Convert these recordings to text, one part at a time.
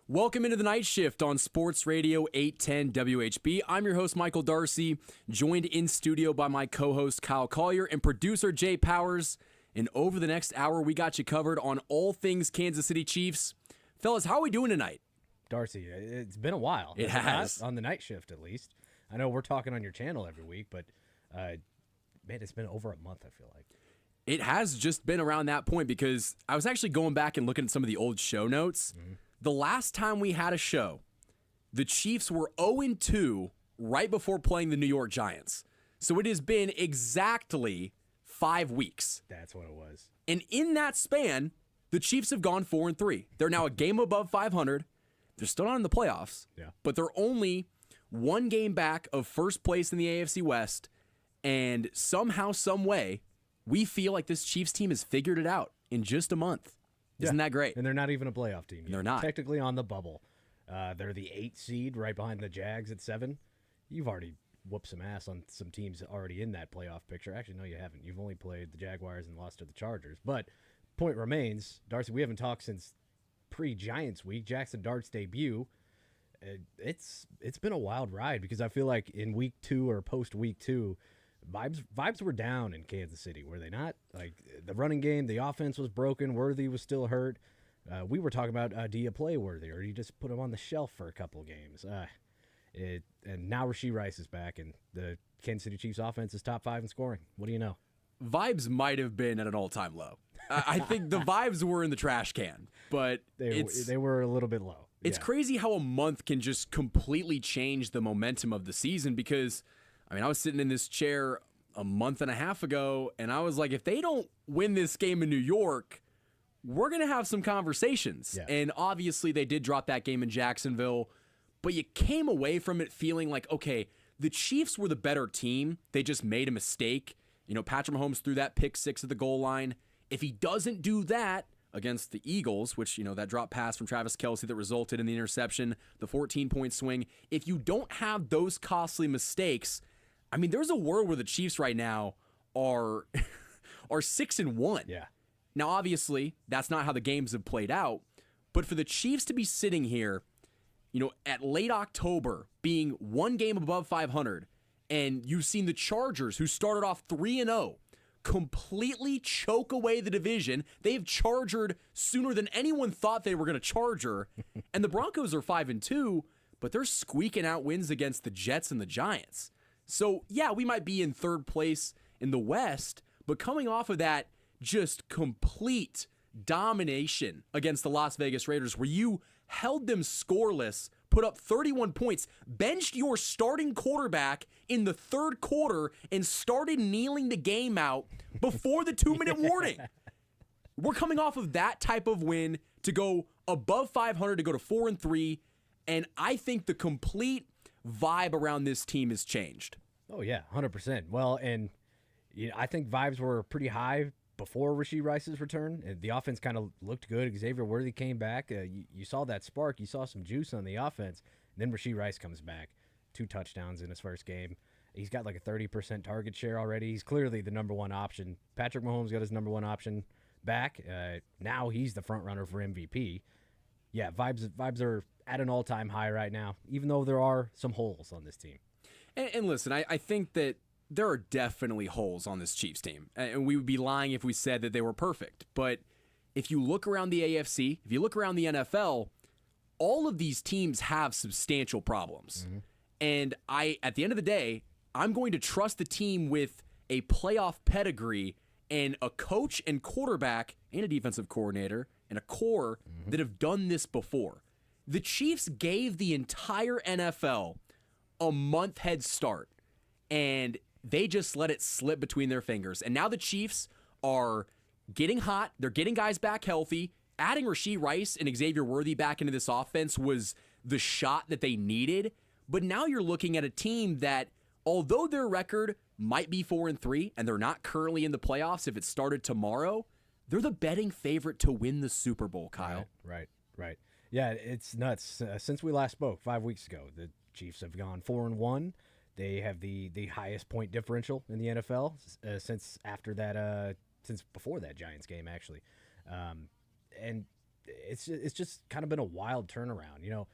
Welcome into the night shift on Sports Radio 810 WHB. I'm your host, Michael Darcy, joined in studio by my co-host, Kyle Collier, and producer, Jay Powers. And over the next hour, we got you covered on all things Kansas City Chiefs. Fellas, how are we doing tonight? Darcy, it's been a while. It has. On the night shift, at least. I know we're talking on your channel every week, but, man, it's been over a month, I feel like. It has just been around that point because I was actually going back and looking at some of the old show notes. Mm-hmm. The last time we had a show, the Chiefs were 0-2 right before playing the New York Giants. So it has been exactly 5 weeks. That's what it was. And in that span, the Chiefs have gone 4-3. They're now a game above 500. They're still not in the playoffs, but they're only one game back of first place in the AFC West. And somehow, some way, we feel like this Chiefs team has figured it out in just a month. Isn't that great? And they're not even a playoff team. They're not. Technically on the bubble. They're the 8th seed right behind the Jags at 7. You've already whooped some ass on some teams already in that playoff picture. Actually, no, you haven't. You've only played the Jaguars and lost to the Chargers. But point remains, Darcy, we haven't talked since pre-Giants week, Jackson Dart's debut. It's been a wild ride because I feel like in week 2 or post-week 2, vibes were down in Kansas City, were they not? Like the running game, the offense was broken. Worthy was still hurt. We were talking about, do you play Worthy or do you just put him on the shelf for a couple of games? And now Rashee Rice is back, and the Kansas City Chiefs offense is top 5 in scoring. What do you know? Vibes might have been at an all-time low. I think the vibes were in the trash can, but they were a little bit low. It's crazy how a month can just completely change the momentum of the season because – I was sitting in this chair a month and a half ago, and I was like, if they don't win this game in New York, we're going to have some conversations. Yeah. And obviously they did drop that game in Jacksonville, but you came away from it feeling like, okay, the Chiefs were the better team. They just made a mistake. Patrick Mahomes threw that pick 6 at the goal line. If he doesn't do that against the Eagles, which, that drop pass from Travis Kelce that resulted in the interception, the 14-point swing, if you don't have those costly mistakes, there's a world where the Chiefs right now are 6-1. Yeah. Now, obviously, that's not how the games have played out. But for the Chiefs to be sitting here, at late October, being one game above 500, and you've seen the Chargers, who started off 3-0, completely choke away the division. They've chargered sooner than anyone thought they were going to charger. And the Broncos are 5-2, but they're squeaking out wins against the Jets and the Giants. So, yeah, we might be in third place in the West, but coming off of that just complete domination against the Las Vegas Raiders where you held them scoreless, put up 31 points, benched your starting quarterback in the third quarter, and started kneeling the game out before the 2-minute warning. We're coming off of that type of win to go above 500, to go to 4-3, and I think the complete vibe around this team has changed. Oh, yeah, 100%. Well, and I think vibes were pretty high before Rashee Rice's return. And the offense kind of looked good. Xavier Worthy came back. You saw that spark. You saw some juice on the offense. And then Rashee Rice comes back. 2 touchdowns in his first game. He's got like a 30% target share already. He's clearly the number one option. Patrick Mahomes got his number one option back. Now he's the front runner for MVP. Yeah, vibes are at an all-time high right now, even though there are some holes on this team. And listen, I think that there are definitely holes on this Chiefs team. And we would be lying if we said that they were perfect. But if you look around the AFC, if you look around the NFL, all of these teams have substantial problems. Mm-hmm. And at the end of the day, I'm going to trust the team with a playoff pedigree and a coach and quarterback and a defensive coordinator and a core that have done this before. The Chiefs gave the entire NFL a month head start, and they just let it slip between their fingers. And now the Chiefs are getting hot. They're getting guys back healthy. Adding Rashee Rice and Xavier Worthy back into this offense was the shot that they needed. But now you're looking at a team that, although their record might be 4-3, and they're not currently in the playoffs if it started tomorrow, they're the betting favorite to win the Super Bowl, Kyle. Right. Yeah, it's nuts. Since we last spoke 5 weeks ago, the Chiefs have gone 4-1. They have the highest point differential in the NFL since before that Giants game, actually. And it's just kind of been a wild turnaround.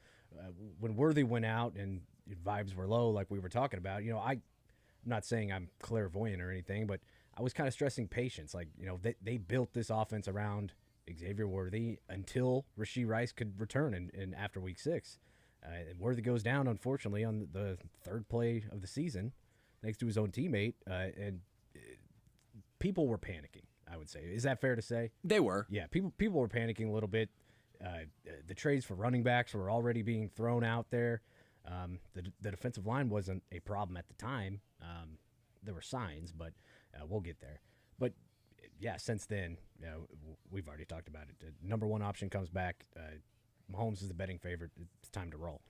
When Worthy went out and vibes were low, like we were talking about, I'm not saying I'm clairvoyant or anything, but I was kind of stressing patience. Like, they built this offense around Xavier Worthy until Rashee Rice could return in after week 6. Worthy goes down, unfortunately, on the third play of the season next to his own teammate, and people were panicking, I would say. Is that fair to say? They were. Yeah, people were panicking a little bit. The trades for running backs were already being thrown out there. The defensive line wasn't a problem at the time. There were signs, but we'll get there. But, yeah, since then, we've already talked about it. The number one option comes back. Mahomes is the betting favorite. It's time to roll,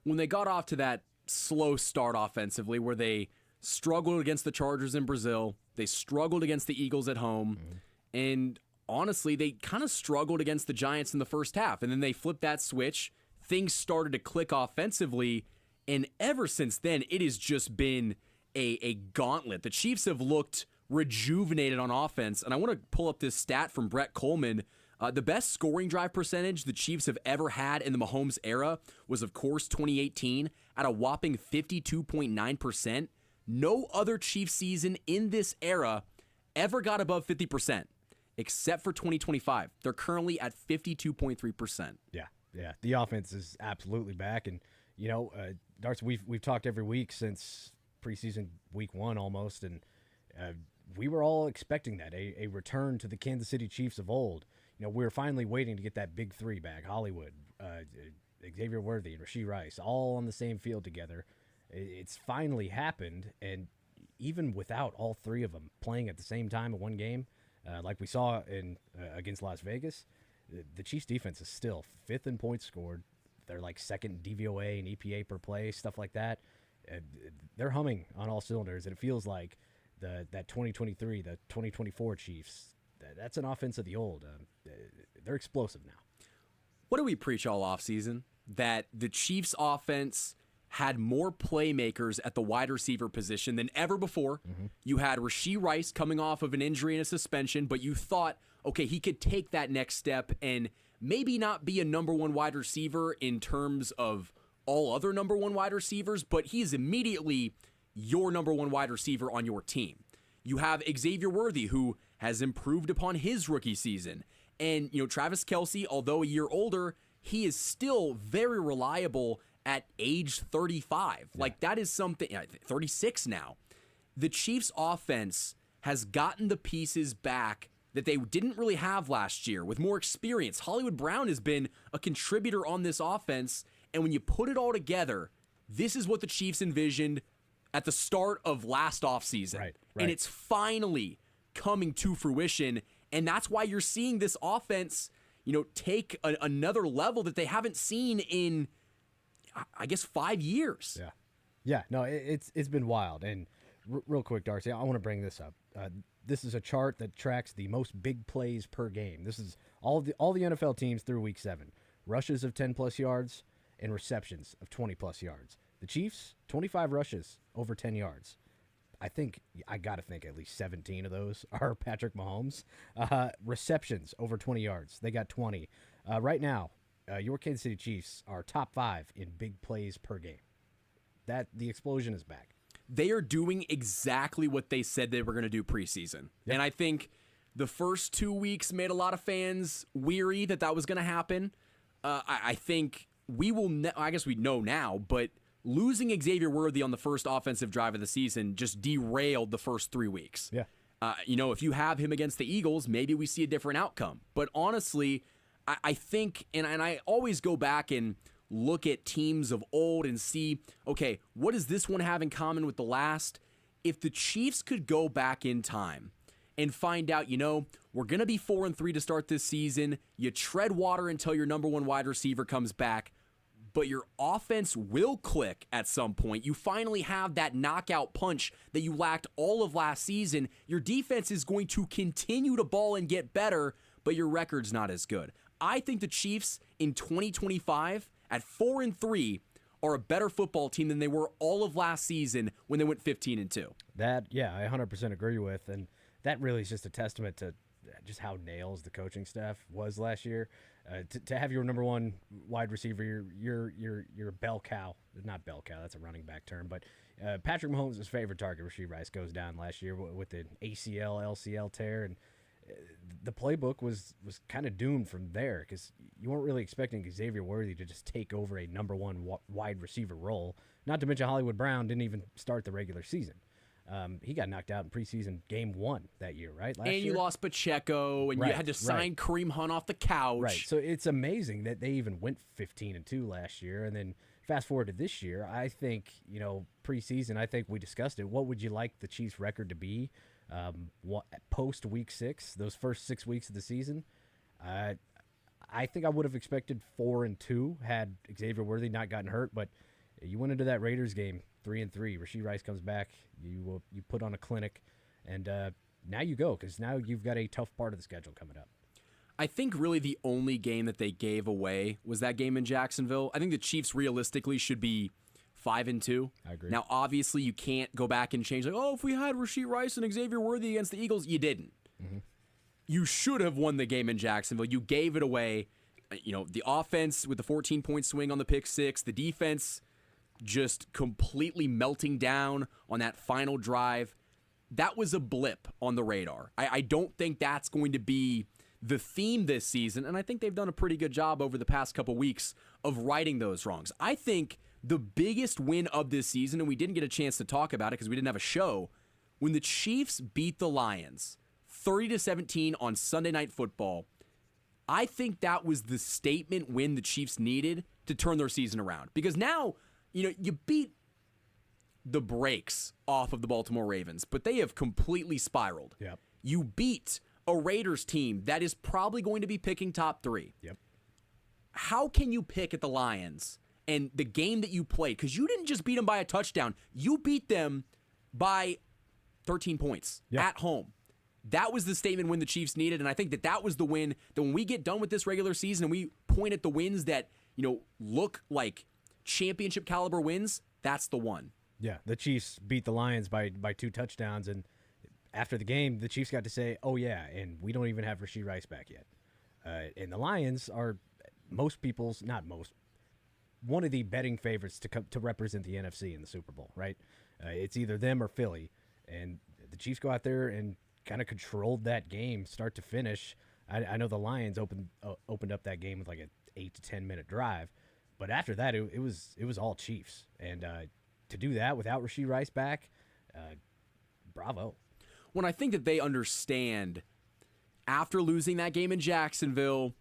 When they got off to that slow start offensively where they struggled against the Chargers in Brazil, they struggled against the Eagles at home, and honestly, they kind of struggled against the Giants in the first half, and then they flipped that switch. Things started to click offensively, and ever since then, it has just been a gauntlet. The Chiefs have looked rejuvenated on offense, and I want to pull up this stat from Brett Coleman. The best scoring drive percentage the Chiefs have ever had in the Mahomes era was, of course, 2018 at a whopping 52.9%. No other Chiefs season in this era ever got above 50%, except for 2025. They're currently at 52.3%. Yeah. The offense is absolutely back. And, Darcy, we've talked every week since preseason week 1 almost, and we were all expecting that, a return to the Kansas City Chiefs of old. We were finally waiting to get that big three back, Hollywood, Xavier Worthy, and Rashee Rice, all on the same field together. It's finally happened, and even without all three of them playing at the same time in one game, like we saw against Las Vegas, the Chiefs' defense is still 5th in points scored. They're like 2nd DVOA and EPA per play, stuff like that. They're humming on all cylinders, and it feels like that 2023, the 2024 Chiefs, that's an offense of the old. They're explosive now. What do we preach all offseason? That the Chiefs' offense had more playmakers at the wide receiver position than ever before. You had Rashee Rice coming off of an injury and a suspension, but you thought, okay, he could take that next step and maybe not be a number one wide receiver in terms of all other number one wide receivers, but he's immediately your number one wide receiver on your team. You have Xavier Worthy, who has improved upon his rookie season. And, Travis Kelce, although a year older, he is still very reliable at age 35. Yeah. Like, that is something, 36 now. The Chiefs' offense has gotten the pieces back that they didn't really have last year with more experience. Hollywood Brown has been a contributor on this offense, and when you put it all together, this is what the Chiefs envisioned at the start of last offseason. Right. And it's finally coming to fruition, and that's why you're seeing this offense, take another level that they haven't seen in, I guess, 5 years. Yeah. No, it's been wild. And real quick, Darcy, I want to bring this up. This is a chart that tracks the most big plays per game. This is all the NFL teams through week 7. Rushes of 10-plus yards and receptions of 20-plus yards. The Chiefs, 25 rushes over 10 yards. I got to think at least 17 of those are Patrick Mahomes. Receptions over 20 yards. They got 20. Right now, your Kansas City Chiefs are top 5 in big plays per game. The explosion is back. They are doing exactly what they said they were going to do preseason. Yep. And I think the first 2 weeks made a lot of fans weary that was going to happen. I think we know now, but losing Xavier Worthy on the first offensive drive of the season just derailed the first 3 weeks. Yeah. If you have him against the Eagles, maybe we see a different outcome. But honestly, I think, and I always go back and look at teams of old and see, okay, what does this one have in common with the last? If the Chiefs could go back in time and find out, we're going to be 4-3 to start this season, you tread water until your number one wide receiver comes back, but your offense will click at some point. You finally have that knockout punch that you lacked all of last season. Your defense is going to continue to ball and get better, but your record's not as good. I think the Chiefs in 2025 at 4-3 are a better football team than they were all of last season when they went 15-2. That, I 100% agree with, and that really is just a testament to just how nails the coaching staff was last year. To have your number one wide receiver, your bell cow, not bell cow, that's a running back term, but Patrick Mahomes' favorite target, Rashee Rice, goes down last year with an ACL, LCL tear, and the playbook was kind of doomed from there because you weren't really expecting Xavier Worthy to just take over a number one wide receiver role. Not to mention Hollywood Brown didn't even start the regular season. He got knocked out in preseason game 1 that year, right? Last year. You lost Pacheco, and you had to sign Kareem Hunt off the couch. Right. So it's amazing that they even went 15-2 last year, and then fast forward to this year. I think preseason. I think we discussed it. What would you like the Chiefs' record to be post Week 6? Those first 6 weeks of the season. I think I would have expected 4-2 had Xavier Worthy not gotten hurt, but you went into that Raiders game 3-3. Rashee Rice comes back. You put on a clinic, and now you go because now you've got a tough part of the schedule coming up. I think really the only game that they gave away was that game in Jacksonville. I think the Chiefs realistically should be 5-2. I agree. Now, obviously, you can't go back and change if we had Rashee Rice and Xavier Worthy against the Eagles, you didn't. Mm-hmm. You should have won the game in Jacksonville. You gave it away. The offense with the 14-point swing on the pick six, the defense just completely melting down on that final drive. That was a blip on the radar. I don't think that's going to be the theme this season, and I think they've done a pretty good job over the past couple weeks of righting those wrongs. I think the biggest win of this season, and we didn't get a chance to talk about it because we didn't have a show, when the Chiefs beat the Lions 30-17 on Sunday Night Football, I think that was the statement win the Chiefs needed to turn their season around. Because now, you beat the brakes off of the Baltimore Ravens, but they have completely spiraled. Yep. You beat a Raiders team that is probably going to be picking top 3. Yep. How can you pick at the Lions and the game that you played? Because you didn't just beat them by a touchdown. You beat them by 13 points at home. That was the statement win the Chiefs needed, and I think that was the win that when we get done with this regular season and we point at the wins that, look like championship caliber wins, that's the one. Yeah, the Chiefs beat the Lions by 2 touchdowns, and after the game, the Chiefs got to say, oh yeah, and we don't even have Rashee Rice back yet. And the Lions are one of the betting favorites to represent the NFC in the Super Bowl, right? It's either them or Philly, and the Chiefs go out there and kind of controlled that game start to finish. I know the Lions opened up that game with like an 8 to 10 minute drive, but after that it was all Chiefs, and to do that without Rashee Rice back, bravo. When I think that they understand after losing that game in Jacksonville,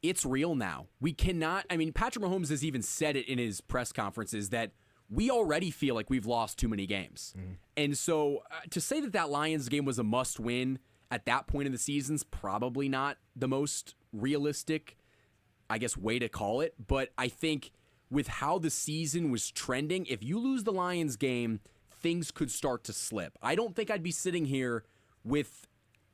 it's real now. We cannot. Patrick Mahomes has even said it in his press conferences that we already feel like we've lost too many games. Mm. And so to say that Lions game was a must-win at that point in the season's probably not the most realistic, way to call it. But I think with how the season was trending, if you lose the Lions game, things could start to slip. I don't think I'd be sitting here with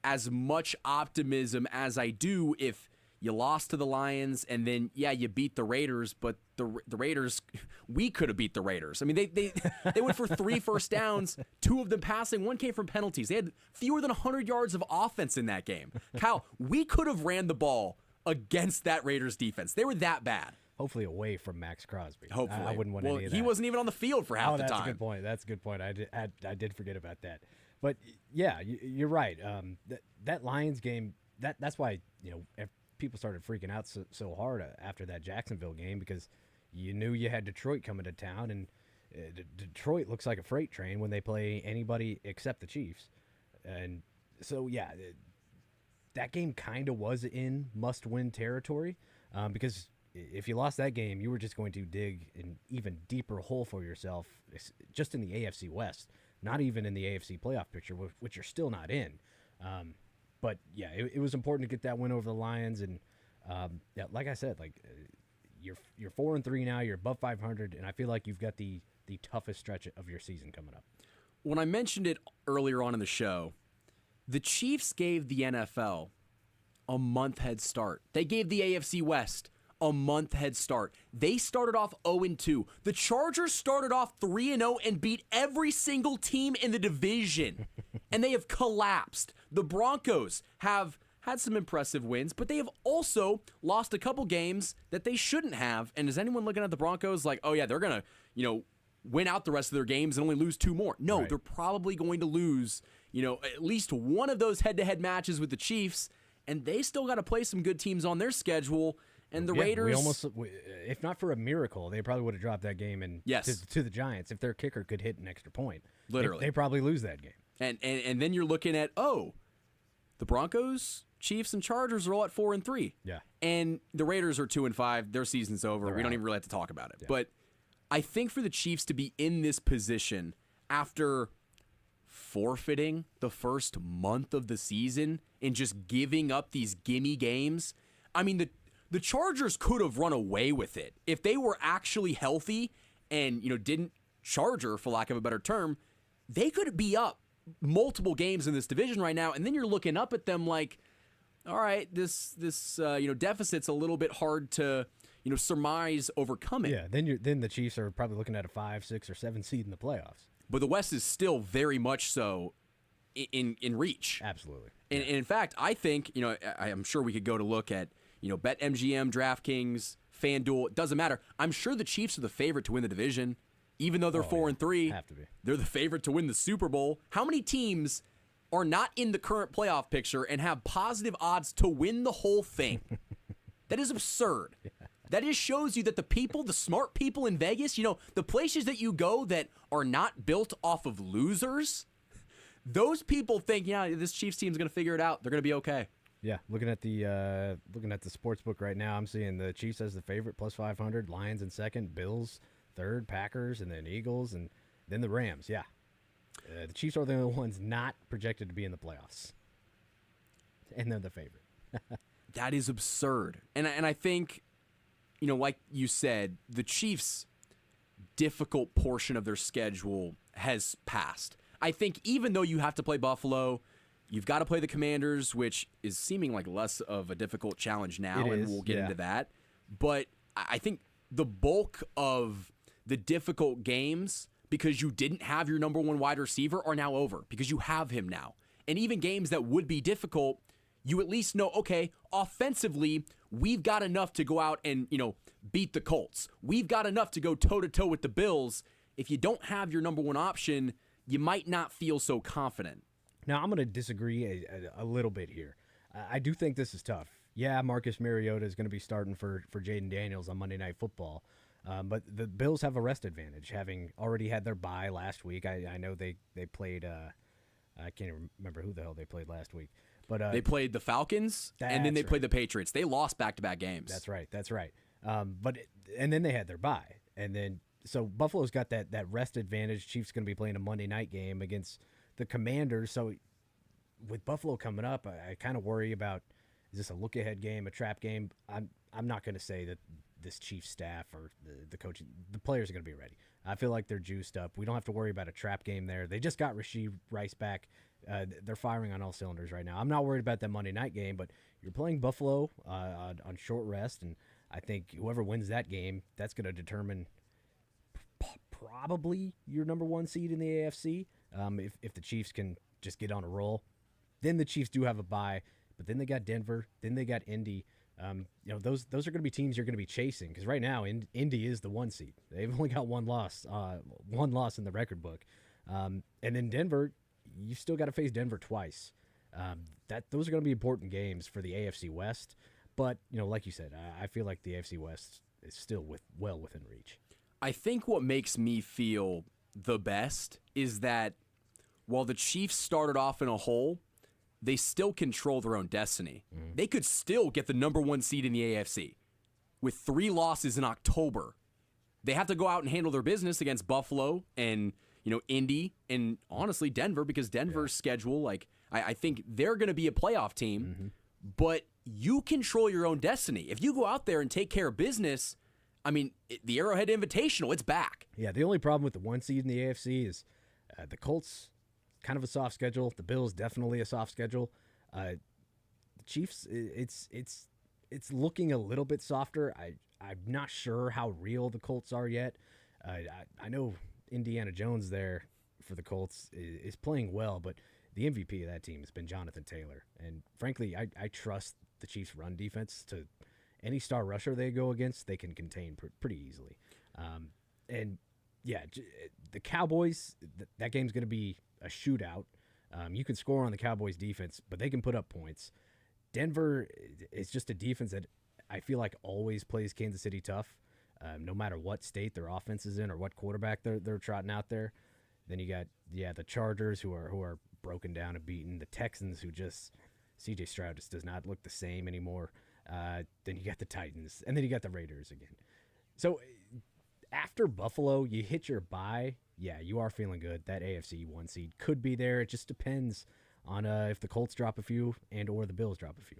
as much optimism as I do if you lost to the Lions and then, you beat the Raiders, but the Raiders, we could have beat the Raiders. They went for 3 first downs, 2 of them passing, 1 came from penalties. They had fewer than 100 yards of offense in that game. Kyle, we could have ran the ball against that Raiders defense. They were that bad. Hopefully away from Max Crosby. Hopefully. I wouldn't want any of that. He wasn't even on the field for half the time. That's a good point. That's a good point. I did forget about that. But, yeah, you're right. That Lions game, that's why, people started freaking out so hard after that Jacksonville game because you knew you had Detroit coming to town, and Detroit looks like a freight train when they play anybody except the Chiefs. And so, that game kind of was in must-win territory because if you lost that game, you were just going to dig an even deeper hole for yourself just in the AFC West, not even in the AFC playoff picture, which you're still not in. But, it was important to get that win over the Lions. And, like I said, you're 4-3 now. You're above 500, and I feel like you've got the toughest stretch of your season coming up. When I mentioned it earlier on in the show, the Chiefs gave the NFL a month head start. They gave the AFC West a month head start. They started off 0-2. The Chargers started off 3-0 and beat every single team in the division. and they have collapsed. The Broncos have had some impressive wins, but they have also lost a couple games that they shouldn't have. And is anyone looking at the Broncos like, oh yeah, they're going to, win out the rest of their games and only lose 2 more? No, Right. they're probably going to lose, at least one of those head-to-head matches with the Chiefs, and they still got to play some good teams on their schedule. And the Raiders, if not for a miracle, they probably would have dropped that game to the Giants if their kicker could hit an extra point. Literally. They probably lose that game. and then you're looking at, the Broncos, Chiefs, and Chargers are all at 4-3. Yeah. And the Raiders are 2-5. Their season's over. We don't even really have to talk about it. Yeah. But I think for the Chiefs to be in this position after forfeiting the first month of the season and just giving up these gimme games, I mean, the Chargers could have run away with it if they were actually healthy and didn't charger, for lack of a better term. They could be up multiple games in this division right now, and then you're looking up at them like, all right, this deficit's a little bit hard to surmise overcoming. Yeah, then the Chiefs are probably looking at a 5, 6, or 7 seed in the playoffs. But the West is still very much so in reach. Absolutely. And in fact, I think, I'm sure we could go to look at, BetMGM, DraftKings, FanDuel. It doesn't matter. I'm sure the Chiefs are the favorite to win the division. Even though they're 4-3, have to be. They're the favorite to win the Super Bowl. How many teams are not in the current playoff picture and have positive odds to win the whole thing? That is absurd. Yeah. That just shows you that the smart people in Vegas, the places that you go that are not built off of losers, those people think, this Chiefs team's going to figure it out. They're going to be okay. Yeah, looking at the sports book right now, I'm seeing the Chiefs as the favorite, plus 500, Lions in second, Bills third, Packers, and then Eagles, and then the Rams. Yeah, the Chiefs are the only ones not projected to be in the playoffs, and they're the favorite. That is absurd. And I think, like you said, the Chiefs' difficult portion of their schedule has passed. I think even though you have to play Buffalo, you've got to play the Commanders, which is seeming like less of a difficult challenge now, and we'll get into that. But I think the bulk of the difficult games, because you didn't have your number one wide receiver, are now over because you have him now. And even games that would be difficult, you at least know, okay, offensively, we've got enough to go out and, beat the Colts. We've got enough to go toe-to-toe with the Bills. If you don't have your number one option, you might not feel so confident. Now, I'm going to disagree a little bit here. I do think this is tough. Yeah, Marcus Mariota is going to be starting for Jaden Daniels on Monday Night Football. But the Bills have a rest advantage, having already had their bye last week. I know they played I can't even remember who the hell they played last week. But they played the Falcons, and then they played the Patriots. They lost back-to-back games. That's right. And then they had their bye. And then so Buffalo's got that rest advantage. Chiefs going to be playing a Monday night game against the Commanders. So with Buffalo coming up, I kind of worry about, is this a look-ahead game, a trap game? I'm not going to say that this Chiefs staff or the coaching, the players are going to be ready. I feel like they're juiced up. We don't have to worry about a trap game there. They just got Rashee Rice back. They're firing on all cylinders right now. I'm not worried about that Monday night game, but you're playing Buffalo on short rest, and I think whoever wins that game, that's going to determine probably your number one seed in the AFC. If the Chiefs can just get on a roll, then the Chiefs do have a bye. But then they got Denver, then they got Indy. Those are going to be teams you're going to be chasing, because right now Indy is the 1 seed. They've only got one loss in the record book, and then Denver, you still got to face Denver twice. Those are going to be important games for the AFC West. But like you said, I feel like the AFC West is still well within reach. I think what makes me feel the best is that while the Chiefs started off in a hole, they still control their own destiny. Mm-hmm. They could still get the number 1 seed in the AFC with 3 losses in October. They have to go out and handle their business against Buffalo and, Indy and honestly Denver, because Denver's schedule, I think they're going to be a playoff team, mm-hmm. but you control your own destiny. If you go out there and take care of business, the Arrowhead Invitational, it's back. Yeah, the only problem with the 1 seed in the AFC is the Colts, kind of a soft schedule. The Bills, definitely a soft schedule. The Chiefs, it's looking a little bit softer. I'm not sure how real the Colts are yet. I know Indiana Jones there for the Colts is playing well, but the MVP of that team has been Jonathan Taylor. And frankly, I trust the Chiefs' run defense to any star rusher they go against, they can contain pretty easily. And yeah, the Cowboys, that game's going to be a shootout. You can score on the Cowboys' defense, but they can put up points. Denver is just a defense that I feel like always plays Kansas City tough, no matter what state their offense is in or what quarterback they're trotting out there. Then you got the Chargers who are broken down and beaten. The Texans who just C.J. Stroud just does not look the same anymore. Then you got the Titans, and then you got the Raiders again. So after Buffalo, you hit your bye. Yeah, you are feeling good. That AFC 1 seed could be there. It just depends on if the Colts drop a few and or the Bills drop a few.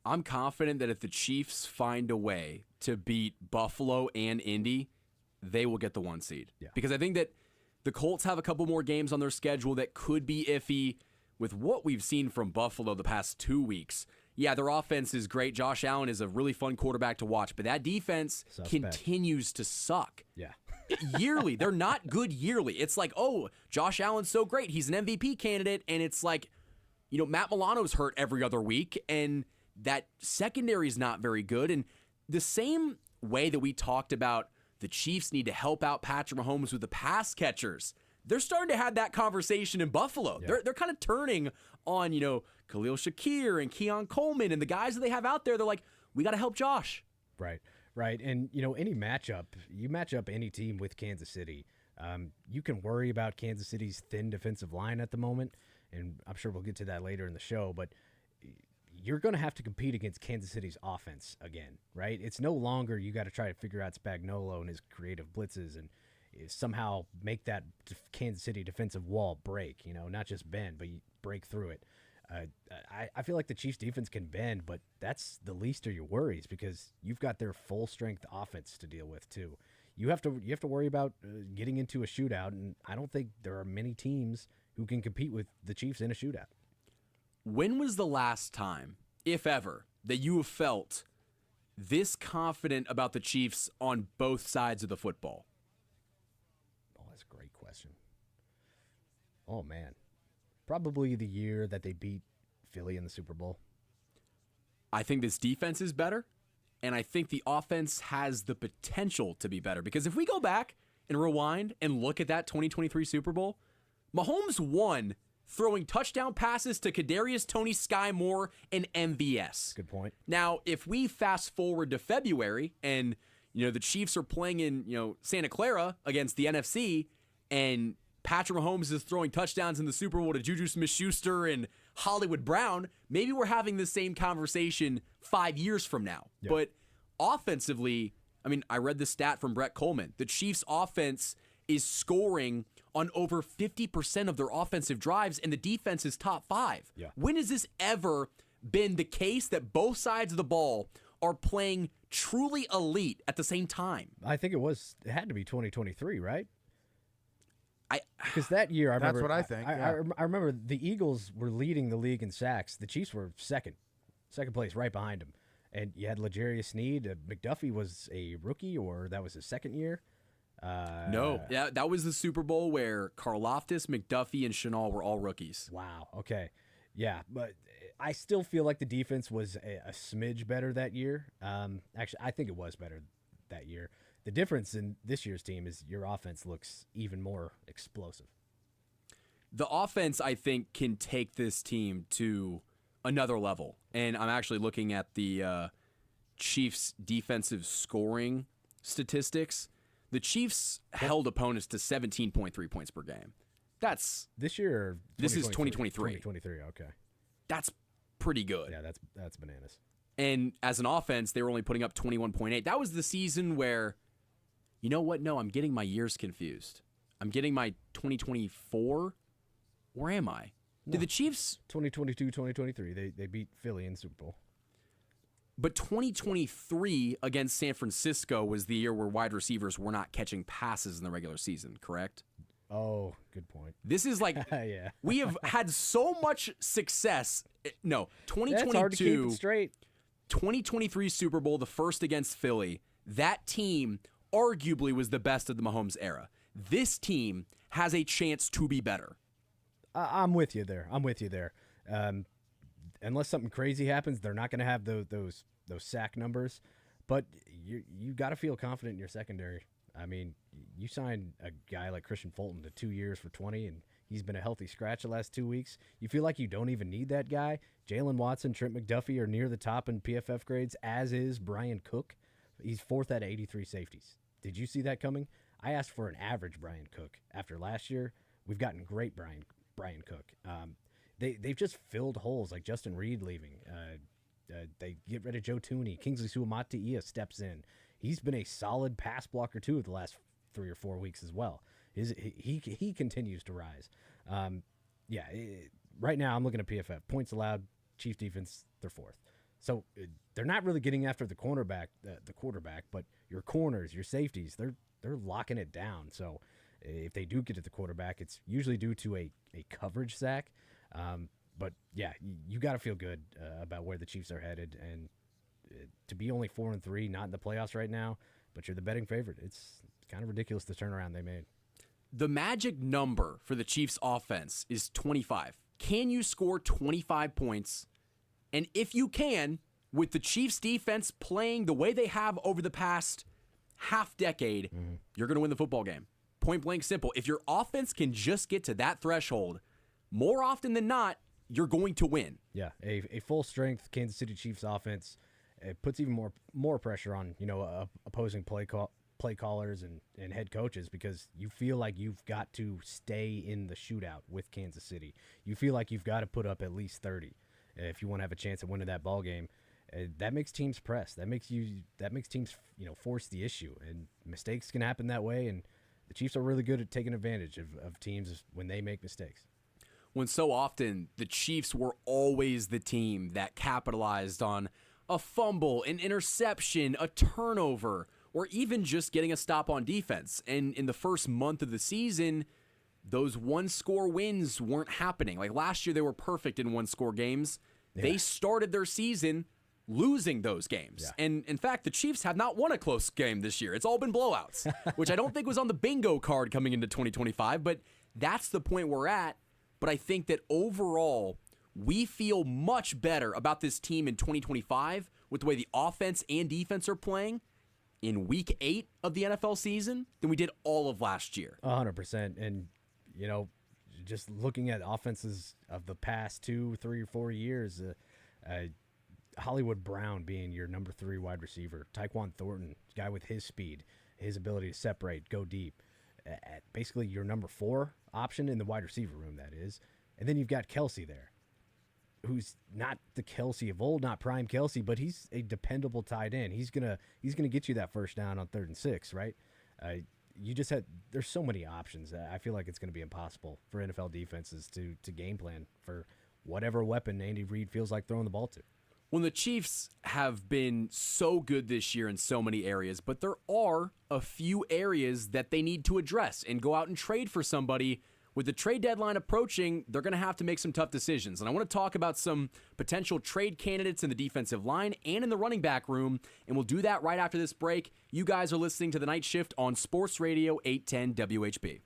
I'm confident that if the Chiefs find a way to beat Buffalo and Indy, they will get the 1 seed. Yeah. Because I think that the Colts have a couple more games on their schedule that could be iffy with what we've seen from Buffalo the past 2 weeks. Yeah, their offense is great. Josh Allen is a really fun quarterback to watch, but that defense continues to suck. Yeah. Yearly. They're not good yearly. It's like, oh, Josh Allen's so great. He's an MVP candidate, and it's like, Matt Milano's hurt every other week, and that secondary is not very good. And the same way that we talked about the Chiefs need to help out Patrick Mahomes with the pass catchers, they're starting to have that conversation in Buffalo. Yeah. They're kind of turning on, Khalil Shakir and Keon Coleman and the guys that they have out there. They're like, we got to help Josh. Right. And, any matchup, you match up any team with Kansas City, you can worry about Kansas City's thin defensive line at the moment, and I'm sure we'll get to that later in the show, but you're going to have to compete against Kansas City's offense again, right? It's no longer you got to try to figure out Spagnuolo and his creative blitzes and somehow make that Kansas City defensive wall break, not just bend, but you break through it. I feel like the Chiefs defense can bend, but that's the least of your worries because you've got their full strength offense to deal with too. You have to worry about getting into a shootout, and I don't think there are many teams who can compete with the Chiefs in a shootout. When was the last time, if ever, that you have felt this confident about the Chiefs on both sides of the football? Oh, that's a great question. Oh, man. Probably the year that they beat Philly in the Super Bowl. I think this defense is better, and I think the offense has the potential to be better. Because if we go back and rewind and look at that 2023 Super Bowl, Mahomes won throwing touchdown passes to Kadarius Toney, Sky Moore, and MVS. Good point. Now, if we fast forward to February and, the Chiefs are playing in, Santa Clara against the NFC, and Patrick Mahomes is throwing touchdowns in the Super Bowl to Juju Smith-Schuster and Hollywood Brown, maybe we're having the same conversation 5 years from now. Yep. But offensively, I read the stat from Brett Coleman. The Chiefs' offense is scoring on over 50% of their offensive drives, and the defense is top 5. Yeah. When has this ever been the case that both sides of the ball are playing truly elite at the same time? I think it had to be 2023, right? Because that year, I remember. That's what I think. I remember the Eagles were leading the league in sacks. The Chiefs were second place, right behind them. And you had L'Jarius Sneed. McDuffie was a rookie, or that was his second year. No, yeah, that was the Super Bowl where Karlaftis, McDuffie, and Chenal were all rookies. Wow. Okay. Yeah, but I still feel like the defense was a smidge better that year. Actually, I think it was better that year. The difference in this year's team is your offense looks even more explosive. The offense, I think, can take this team to another level. And I'm actually looking at the Chiefs' defensive scoring statistics. The Chiefs held opponents to 17.3 points per game. That's this year. Or this is 2023. 2023. Okay, that's pretty good. Yeah, that's bananas. And as an offense, they were only putting up 21.8. That was the season where, you know what? No, I'm getting my years confused. I'm getting my 2024. Where am I? No. Did the Chiefs 2022, 2023? They beat Philly in the Super Bowl. But 2023 against San Francisco was the year where wide receivers were not catching passes in the regular season, correct? Oh, good point. This is like, yeah. We have had so much success. No, 2022, That's hard to keep it straight. 2023 Super Bowl, the first against Philly, that team arguably was the best of the Mahomes era. This team has a chance to be better. I'm with you there. Unless something crazy happens, they're not going to have those sack numbers. But you got to feel confident in your secondary. I mean, you signed a guy like Christian Fulton to 2 years for 20, and he's been a healthy scratch the last 2 weeks. You feel like you don't even need that guy. Jalen Watson, Trent McDuffie are near the top in PFF grades, as is Brian Cook. He's fourth out of 83 safeties. Did you see that coming? I asked for an average Brian Cook. After last year, we've gotten great Brian Cook. They've just filled holes like Justin Reed leaving. They get rid of Joe Tooney. Kingsley Suamataia steps in. He's been a solid pass blocker too the last 3 or 4 weeks as well. He continues to rise. Right now I'm looking at PFF points allowed. Chiefs defense, they're fourth. So they're not really getting after the quarterback, but your corners, your safeties, they're locking it down. So if they do get to the quarterback, it's usually due to a coverage sack. But yeah, you got to feel good about where the Chiefs are headed, and to be only 4-3, not in the playoffs right now, but you're the betting favorite. It's kind of ridiculous the turnaround they made. The magic number for the Chiefs offense is 25. Can you score 25 points? And if you can, with the Chiefs defense playing the way they have over the past half decade, you're going to win the football game. Point blank simple. If your offense can just get to that threshold, more often than not, you're going to win. Yeah, a full strength Kansas City Chiefs offense, it puts even more pressure on opposing play callers and head coaches, because you feel like you've got to stay in the shootout with Kansas City. You feel like you've got to put up at least 30 if you want to have a chance at winning that ball game. That makes teams press. That makes teams force the issue, and mistakes can happen that way. And the Chiefs are really good at taking advantage of teams when they make mistakes. When so often the Chiefs were always the team that capitalized on a fumble, an interception, a turnover, or even just getting a stop on defense. And in the first month of the season, those one-score wins weren't happening. Like last year, they were perfect in one-score games. Yeah. They started their season losing those games. Yeah. And in fact, the Chiefs have not won a close game this year. It's all been blowouts, which I don't think was on the bingo card coming into 2025, but that's the point we're at. But I think that overall, we feel much better about this team in 2025 with the way the offense and defense are playing in week 8 of the NFL season than we did all of last year. 100%. And, just looking at offenses of the past 2, 3, or 4 years, Hollywood Brown being your number 3 wide receiver, Tyquan Thornton, guy with his speed, his ability to separate, go deep, basically your number 4 option in the wide receiver room, that is. And then you've got Kelsey there, who's not the Kelsey of old, not prime Kelsey, but he's a dependable tight end. He's gonna get you that first down on 3rd and 6, right? There's so many options. I feel like it's going to be impossible for NFL defenses to game plan for whatever weapon Andy Reid feels like throwing the ball to. Well, the Chiefs have been so good this year in so many areas, but there are a few areas that they need to address and go out and trade for somebody. With the trade deadline approaching, they're going to have to make some tough decisions. And I want to talk about some potential trade candidates in the defensive line and in the running back room, and we'll do that right after this break. You guys are listening to The Night Shift on Sports Radio 810 WHB.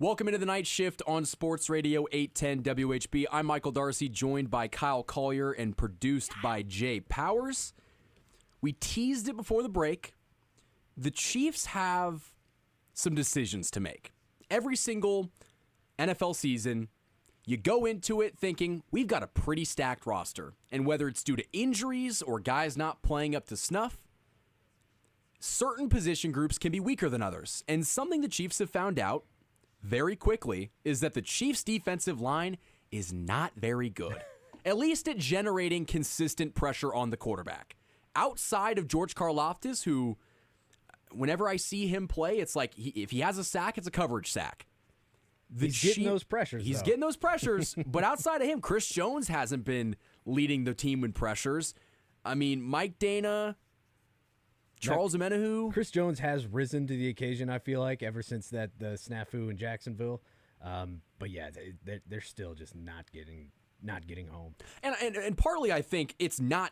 Welcome into the night shift on Sports Radio 810 WHB. I'm Michael Darcy, joined by Kyle Collier and produced by Jay Powers. We teased it before the break. The Chiefs have some decisions to make. Every single NFL season, you go into it thinking, we've got a pretty stacked roster. And whether it's due to injuries or guys not playing up to snuff, certain position groups can be weaker than others. And something the Chiefs have found out very quickly is that the Chiefs' defensive line is not very good, at least at generating consistent pressure on the quarterback. Outside of George Karlaftis, who, whenever I see him play, it's like if he has a sack, it's a coverage sack. He's getting those pressures. He's getting those pressures, but outside of him, Chris Jones hasn't been leading the team in pressures. I mean, Mike Dana, Charles Omenihu. Chris Jones has risen to the occasion, I feel like, ever since the snafu in Jacksonville. But yeah, they're still just not getting home. And partly, I think it's not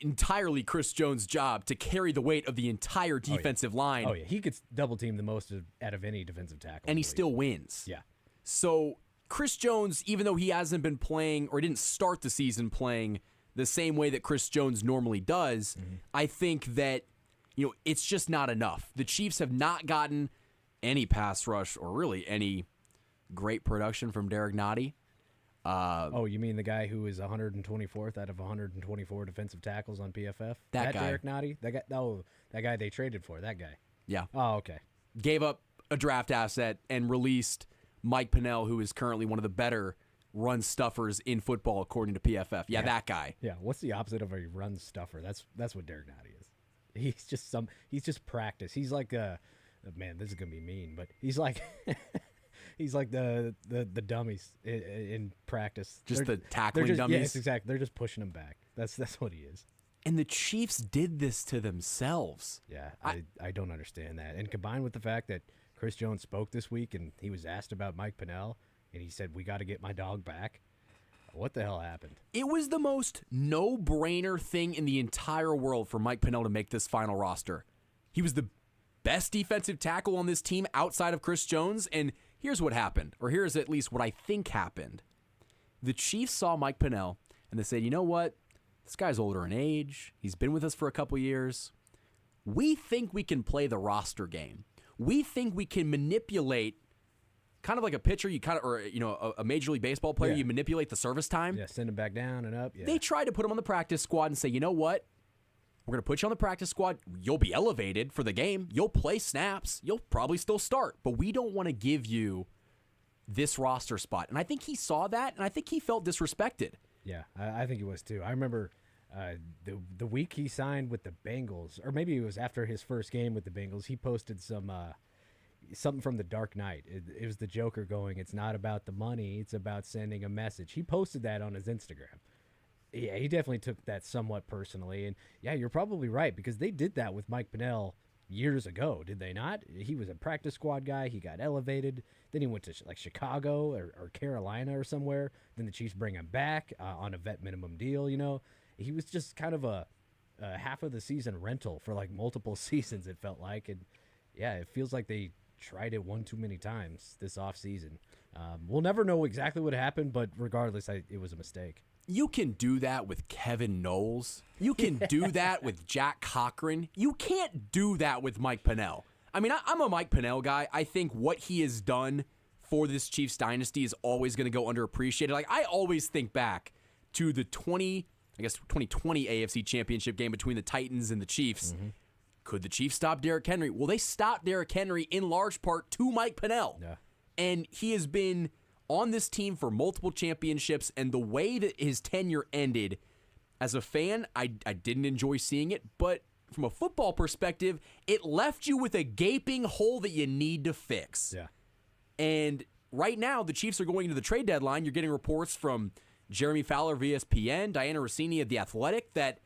entirely Chris Jones' job to carry the weight of the entire defensive line. Oh yeah, he gets double teamed the most out of any defensive tackle, and he still wins. Yeah. So Chris Jones, even though he hasn't been playing or didn't start the season playing the same way that Chris Jones normally does, I think that it's just not enough. The Chiefs have not gotten any pass rush or really any great production from Derek Nottie. You mean the guy who is 124th out of 124 defensive tackles on PFF? That guy. Derek Nottie? That guy they traded for, that guy. Yeah. Oh, okay. Gave up a draft asset and released Mike Pennell, who is currently one of the better run stuffers in football, according to PFF. Yeah, that guy. Yeah, what's the opposite of a run stuffer? That's what Derek Nottie is. He's just practice. He's like man, this is gonna be mean, but he's like he's like the dummies in practice. Just the tackling dummies. Yes, exactly. They're just pushing him back. That's what he is. And the Chiefs did this to themselves. Yeah, I don't understand that. And combined with the fact that Chris Jones spoke this week and he was asked about Mike Pennell and he said, "We got to get my dog back." What the hell happened? It was the most no-brainer thing in the entire world for Mike Pennell to make this final roster. He was the best defensive tackle on this team outside of Chris Jones, and here's what happened, or here's at least what I think happened. The Chiefs saw Mike Pennell, and they said, you know what? This guy's older in age. He's been with us for a couple years. We think we can play the roster game. We think we can manipulate, kind of like a pitcher, or a Major League Baseball player, you manipulate the service time. Yeah, send him back down and up. Yeah. They tried to put him on the practice squad and say, you know what? We're going to put you on the practice squad. You'll be elevated for the game. You'll play snaps. You'll probably still start. But we don't want to give you this roster spot. And I think he saw that, and I think he felt disrespected. Yeah, I think he was too. I remember the week he signed with the Bengals, or maybe it was after his first game with the Bengals, he posted something from The Dark Knight. It was the Joker going, "It's not about the money, it's about sending a message." He posted that on his Instagram. Yeah, he definitely took that somewhat personally. And yeah, you're probably right, because they did that with Mike Pennell years ago, did they not? He was a practice squad guy. He got elevated. Then he went to like Chicago or Carolina or somewhere. Then the Chiefs bring him back on a vet minimum deal, He was just kind of a half of the season rental for like multiple seasons, it felt like. And yeah, it feels like they tried it one too many times this offseason. We'll never know exactly what happened, but regardless, it was a mistake. You can do that with Kevin Knowles. You can do that with Jack Cochran. You can't do that with Mike Pennell. I mean, I'm a Mike Pennell guy. I think what he has done for this Chiefs dynasty is always going to go underappreciated. Like, I always think back to the 2020 AFC Championship game between the Titans and the Chiefs. Mm-hmm. Could the Chiefs stop Derrick Henry? Well, they stopped Derrick Henry in large part to Mike Pennell. Yeah. And he has been on this team for multiple championships, and the way that his tenure ended, as a fan, I didn't enjoy seeing it, but from a football perspective, it left you with a gaping hole that you need to fix. Yeah. And right now, the Chiefs are going into the trade deadline. You're getting reports from Jeremy Fowler of ESPN, Diana Rossini of The Athletic, that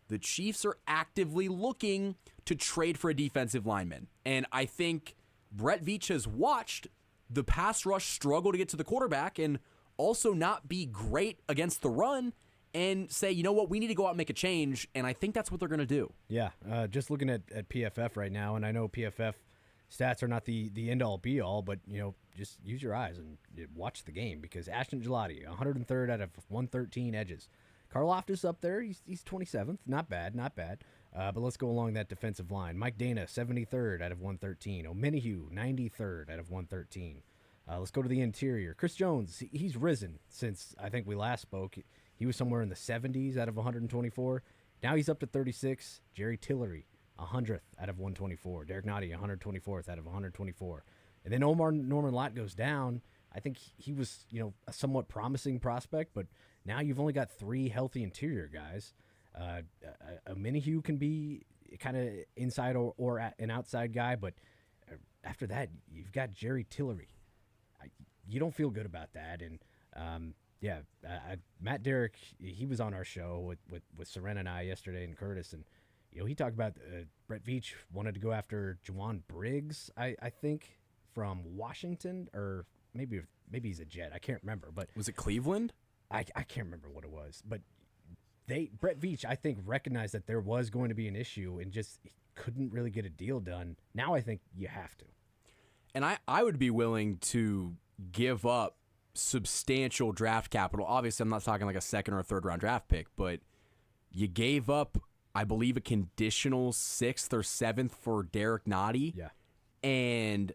the Chiefs are actively looking to trade for a defensive lineman. And I think Brett Veach has watched the pass rush struggle to get to the quarterback and also not be great against the run and say, you know what, we need to go out and make a change. And I think that's what they're going to do. Yeah, just looking at PFF right now, and I know PFF stats are not the end all be all, but just use your eyes and watch the game, because Ashton Gelati, 103rd out of 113 edges. Karloftis up there, he's 27th, not bad. But let's go along that defensive line. Mike Dana, 73rd out of 113. O'Menihue, 93rd out of 113. Let's go to the interior. Chris Jones, he's risen since I think we last spoke. He was somewhere in the 70s out of 124. Now he's up to 36. Jerry Tillery, 100th out of 124. Derek Nottie, 124th out of 124. And then Omar Norman Lott goes down. I think he was, a somewhat promising prospect, but now you've only got 3 healthy interior guys. A Minihue can be kind of inside or an outside guy, but after that, you've got Jerry Tillery. You don't feel good about that. And Matt Derrick, he was on our show with Seren and I yesterday, and Curtis, and he talked about Brett Veach wanted to go after Juwan Briggs, I think, from Washington, or maybe he's a Jet. I can't remember, but was it Cleveland? I can't remember what it was, but Brett Veach, I think, recognized that there was going to be an issue and just couldn't really get a deal done. Now I think you have to. And I would be willing to give up substantial draft capital. Obviously, I'm not talking like a second or a third round draft pick, but you gave up, I believe, a conditional 6th or 7th for Derek Nottie. Yeah. And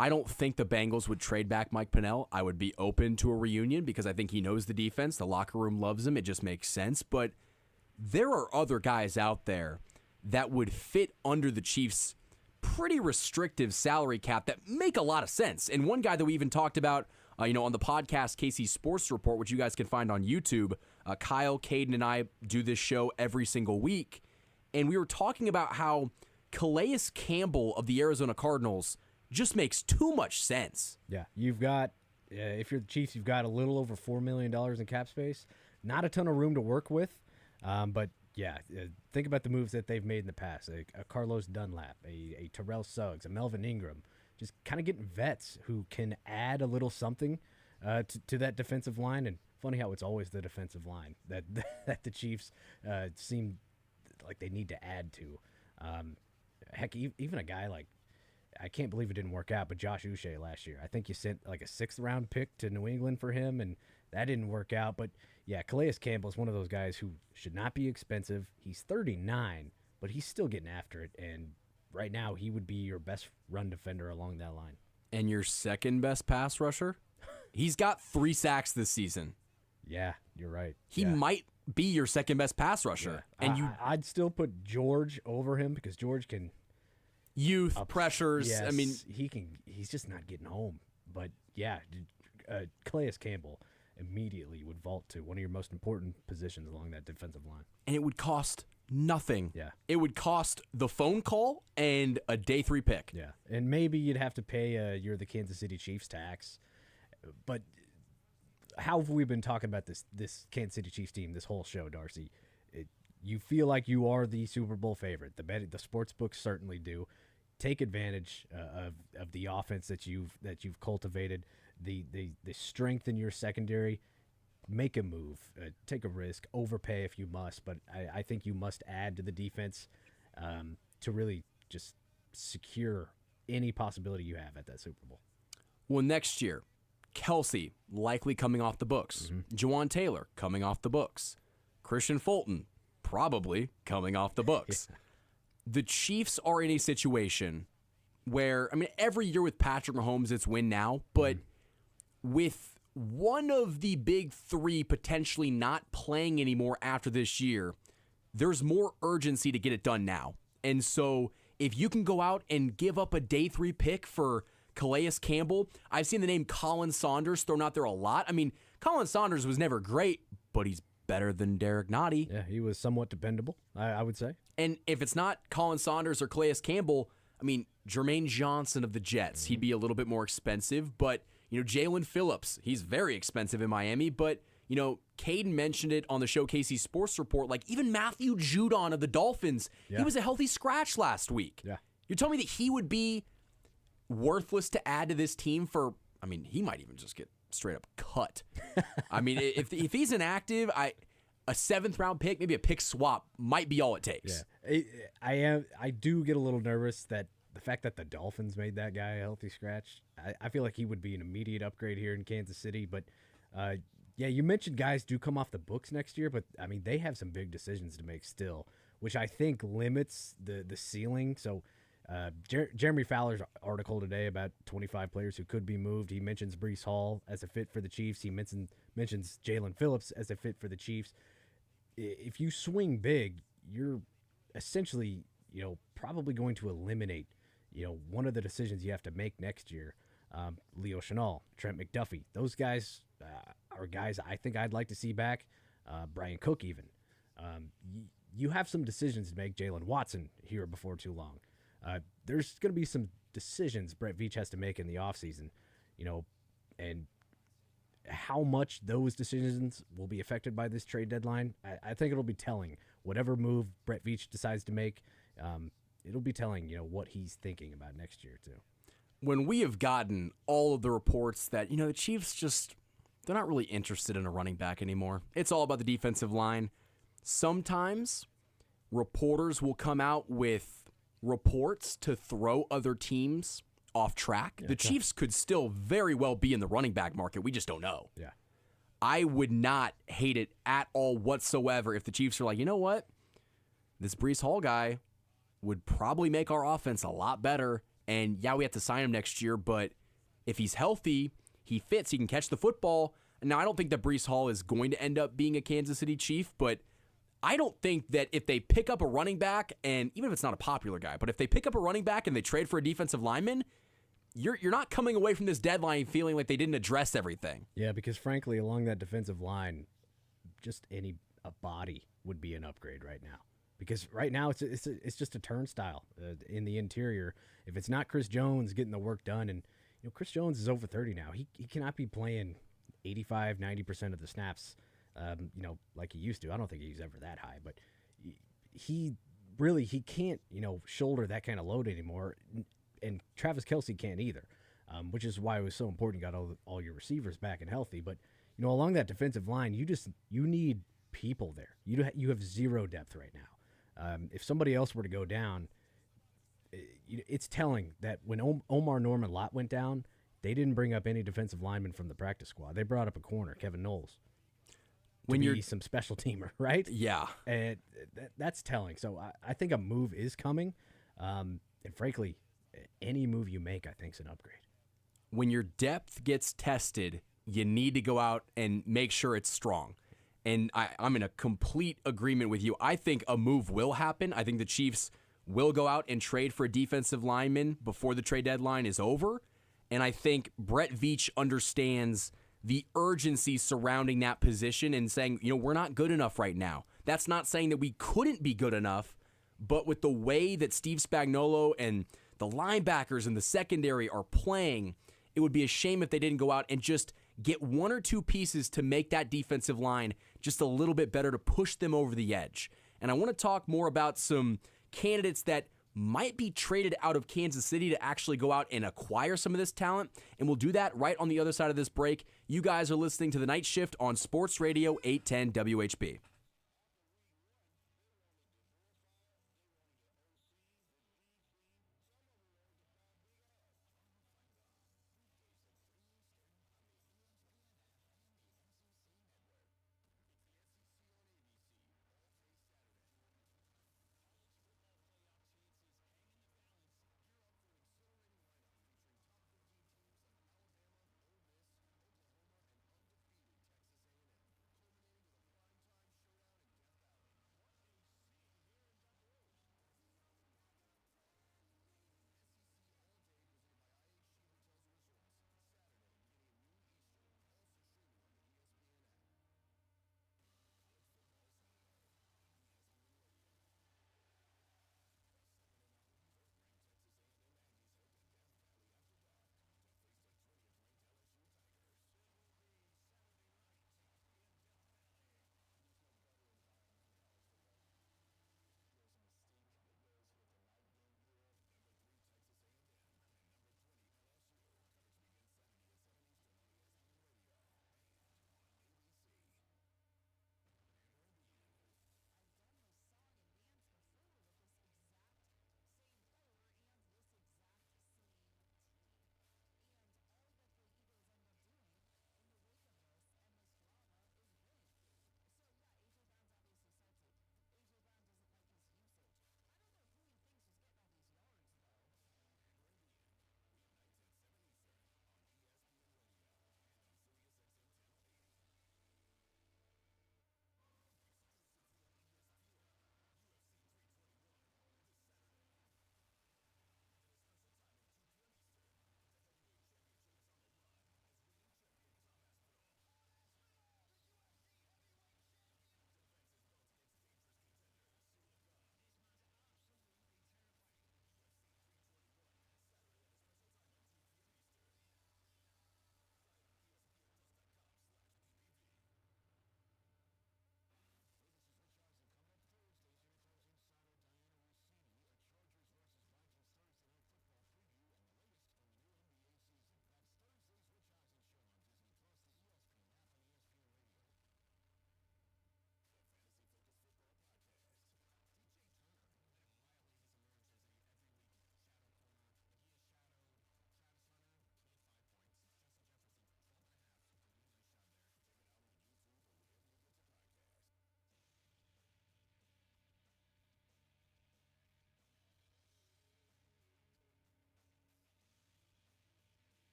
I don't think the Bengals would trade back Mike Pennell. I would be open to a reunion because I think he knows the defense. The locker room loves him. It just makes sense. But there are other guys out there that would fit under the Chiefs' pretty restrictive salary cap that make a lot of sense. And one guy that we even talked about, on the podcast KC Sports Report, which you guys can find on YouTube, Kyle, Caden, and I do this show every single week. And we were talking about how Calais Campbell of the Arizona Cardinals just makes too much sense. Yeah, you've got, if you're the Chiefs, you've got a little over $4 million in cap space. Not a ton of room to work with, but yeah, think about the moves that they've made in the past. A Carlos Dunlap, a Terrell Suggs, a Melvin Ingram, just kind of getting vets who can add a little something to that defensive line. And funny how it's always the defensive line that the Chiefs seem like they need to add to. Heck, even a guy like, I can't believe it didn't work out, but Josh Uche last year. I think you sent like a 6th round pick to New England for him, and that didn't work out. But yeah, Calais Campbell is one of those guys who should not be expensive. He's 39, but he's still getting after it. And right now, he would be your best run defender along that line. And your second best pass rusher? He's got 3 sacks this season. Yeah, you're right. He might be your second best pass rusher. Yeah. And I'd still put George over him because George can... Youth, pressures. Yes, I mean, he's just not getting home. But yeah, Calais Campbell immediately would vault to one of your most important positions along that defensive line. And it would cost nothing. Yeah. It would cost the phone call and a day 3 pick. Yeah. And maybe you'd have to pay you're the Kansas City Chiefs tax. But how have we been talking about this Kansas City Chiefs team this whole show, Darcy? You feel like you are the Super Bowl favorite. The sports books certainly do. Take advantage of the offense that you've cultivated, the strength in your secondary. Make a move, take a risk, overpay if you must, but I think you must add to the defense to really just secure any possibility you have at that Super Bowl. Well, next year, Kelsey likely coming off the books. Mm-hmm. Jawan Taylor coming off the books. Christian Fulton probably coming off the books. Yeah. The Chiefs are in a situation where, I mean, every year with Patrick Mahomes, it's win now, but with one of the big 3 potentially not playing anymore after this year, there's more urgency to get it done now. And so if you can go out and give up a day 3 pick for Calais Campbell, I've seen the name Colin Saunders thrown out there a lot. I mean, Colin Saunders was never great, but he's better than Derek Nottie. Yeah, he was somewhat dependable, I would say. And if it's not Colin Saunders or Calais Campbell, I mean, Jermaine Johnson of the Jets, he'd be a little bit more expensive. But, Jalen Phillips, he's very expensive in Miami. But, Caden mentioned it on the show KC Sports Report. Like, even Matthew Judon of the Dolphins, he was a healthy scratch last week. Yeah. You're telling me that he would be worthless to add to this team for, I mean, he might even just get straight up cut. I mean, if he's inactive, a 7th round pick, maybe a pick swap might be all it takes. Yeah, I do get a little nervous that the fact that the Dolphins made that guy a healthy scratch, I feel like he would be an immediate upgrade here in Kansas City. But yeah, you mentioned guys do come off the books next year, but I mean they have some big decisions to make still, which I think limits the ceiling. So Jeremy Fowler's article today about 25 players who could be moved. He mentions Breece Hall as a fit for the Chiefs. He mentions Jalen Phillips as a fit for the Chiefs. If you swing big, you're essentially, probably going to eliminate, one of the decisions you have to make next year. Leo Chenal, Trent McDuffie, those guys are guys I think I'd like to see back. Brian Cook even. You have some decisions to make. Jalen Watson here before too long. There's going to be some decisions Brett Veach has to make in the offseason, and how much those decisions will be affected by this trade deadline, I think it'll be telling. Whatever move Brett Veach decides to make, it'll be telling, what he's thinking about next year, too. When we have gotten all of the reports that, the Chiefs they're not really interested in a running back anymore. It's all about the defensive line. Sometimes reporters will come out with reports to throw other teams off track. The Chiefs could still very well be in the running back market. We just don't know. Yeah. I would not hate it at all whatsoever if the Chiefs are like, you know what? This Breece Hall guy would probably make our offense a lot better. And yeah, we have to sign him next year, but if he's healthy, he fits, he can catch the football. Now, I don't think that Breece Hall is going to end up being a Kansas City Chief, but I don't think that if they pick up a running back, and even if it's not a popular guy, but if they pick up a running back and they trade for a defensive lineman, you're not coming away from this deadline feeling like they didn't address everything. Yeah, because frankly, along that defensive line, just a body would be an upgrade right now. Because right now it's just a turnstile in the interior. If it's not Chris Jones getting the work done, and Chris Jones is over 30 now, he cannot be playing 85, 90% of the snaps, like he used to. I don't think he's ever that high, but he can't shoulder that kind of load anymore. And Travis Kelce can't either, which is why it was so important you got all your receivers back and healthy. But along that defensive line, you need people there. You have zero depth right now. If somebody else were to go down, it's telling that when Omar Norman Lott went down, they didn't bring up any defensive linemen from the practice squad. They brought up a corner, Kevin Knowles, when you're some special teamer, right? Yeah, and that's telling. So I think a move is coming, and frankly, any move you make, I think, is an upgrade. When your depth gets tested, you need to go out and make sure it's strong. And I'm in a complete agreement with you. I think a move will happen. I think the Chiefs will go out and trade for a defensive lineman before the trade deadline is over. And I think Brett Veach understands the urgency surrounding that position and saying, we're not good enough right now. That's not saying that we couldn't be good enough, but with the way that Steve Spagnuolo and the linebackers in the secondary are playing, it would be a shame if they didn't go out and just get one or two pieces to make that defensive line just a little bit better to push them over the edge. And I want to talk more about some candidates that might be traded out of Kansas City to actually go out and acquire some of this talent. And we'll do that right on the other side of this break. You guys are listening to The Night Shift on Sports Radio 810 WHB.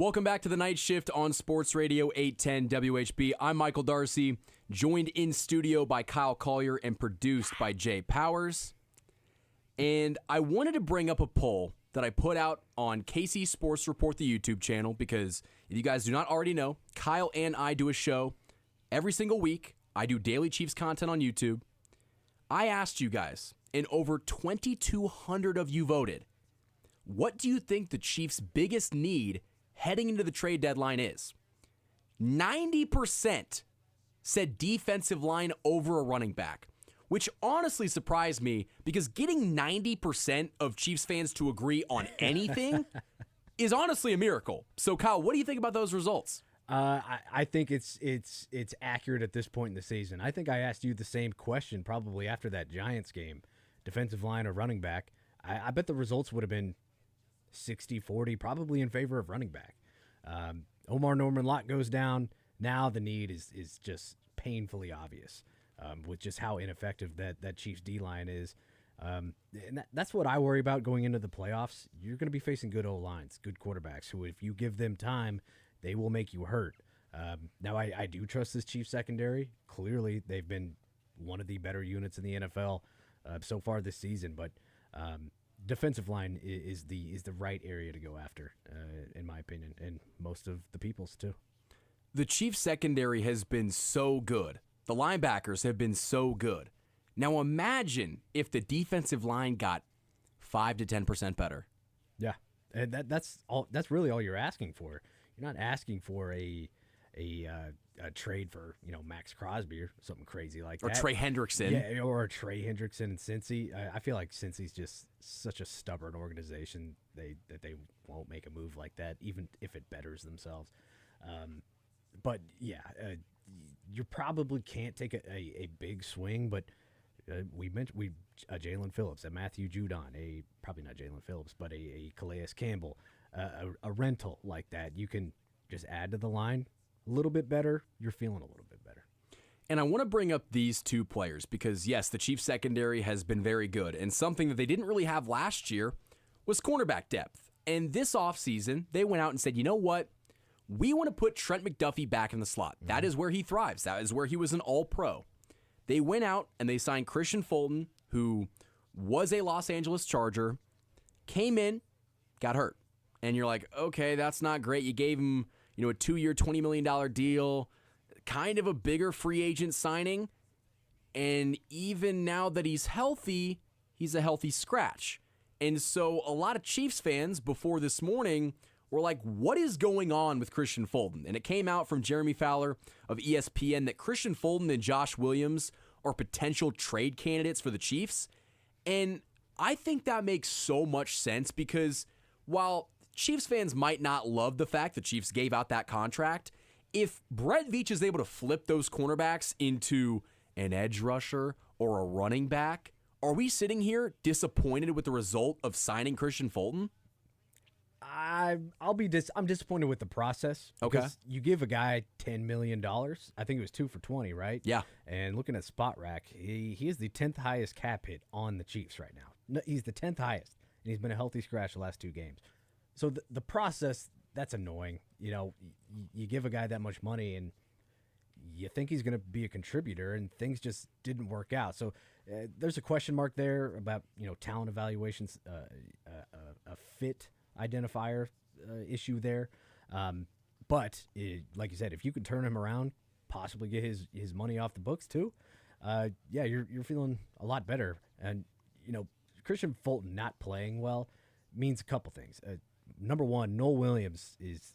Welcome back to the Night Shift on Sports Radio 810 WHB. I'm Michael Darcy, joined in studio by Kyle Collier and produced by Jay Powers. And I wanted to bring up a poll that I put out on KC Sports Report, the YouTube channel, because if you guys do not already know, Kyle and I do a show every single week. I do daily Chiefs content on YouTube. I asked you guys, and over 2,200 of you voted, what do you think the Chiefs' biggest need heading into the trade deadline is? 90% said defensive line over a running back, which honestly surprised me because getting 90% of Chiefs fans to agree on anything is honestly a miracle. So, Kyle, what do you think about those results? I think it's accurate at this point in the season. I think I asked you the same question probably after that Giants game, defensive line or running back. I bet the results would have been 60-40, probably in favor of running back. Omar Norman Lott goes down. Now the need is just painfully obvious with just how ineffective that Chiefs D-line is. And that's what I worry about going into the playoffs. You're going to be facing good O-lines, good quarterbacks who, if you give them time, they will make you hurt. Now, I do trust this Chiefs secondary. Clearly, they've been one of the better units in the NFL so far this season, but defensive line is the right area to go after, in my opinion, and most of the people's too. The Chiefs secondary has been so good. The linebackers have been so good. Now imagine if the defensive line got 5 to 10% better. Yeah, and that's all. That's really all you're asking for. You're not asking for a trade for Max Crosby or something crazy like that. Or Trey Hendrickson. Yeah, or Trey Hendrickson and Cincy. I feel like Cincy's just such a stubborn organization that they won't make a move like that, even if it betters themselves. But yeah, you probably can't take a big swing. But we mentioned Jalen Phillips, a Matthew Judon, probably not Jalen Phillips, but a Calais Campbell, a rental like that. You can just add to the line a little bit better. You're feeling a little bit better. And I want to bring up these two players because, yes, the Chiefs secondary has been very good. And something that they didn't really have last year was cornerback depth. And this offseason, they went out and said, you know what? We want to put Trent McDuffie back in the slot. Mm-hmm. That is where he thrives. That is where he was an all-pro. They went out and they signed Christian Fulton, who was a Los Angeles Charger, came in, got hurt. And you're like, okay, that's not great. You gave him, a 2-year, $20 million deal, kind of a bigger free agent signing. And even now that he's healthy, he's a healthy scratch. And so a lot of Chiefs fans before this morning were like, what is going on with Christian Fulton? And it came out from Jeremy Fowler of ESPN that Christian Fulton and Josh Williams are potential trade candidates for the Chiefs. And I think that makes so much sense because while Chiefs fans might not love the fact the Chiefs gave out that contract, if Brett Veach is able to flip those cornerbacks into an edge rusher or a running back, are we sitting here disappointed with the result of signing Christian Fulton? I'm disappointed with the process. Okay. You give a guy $10 million. I think it was 2 for $20, right? Yeah. And looking at Spot Rack, he is the 10th highest cap hit on the Chiefs right now. No, he's the 10th highest, and he's been a healthy scratch the last 2 games. So the process, that's annoying. You give a guy that much money, and you think he's going to be a contributor, and things just didn't work out. So there's a question mark there about talent evaluations, a fit identifier issue there. But like you said, if you could turn him around, possibly get his money off the books too, you're feeling a lot better. And Christian Fulton not playing well means a couple things. Number one, Noel Williams is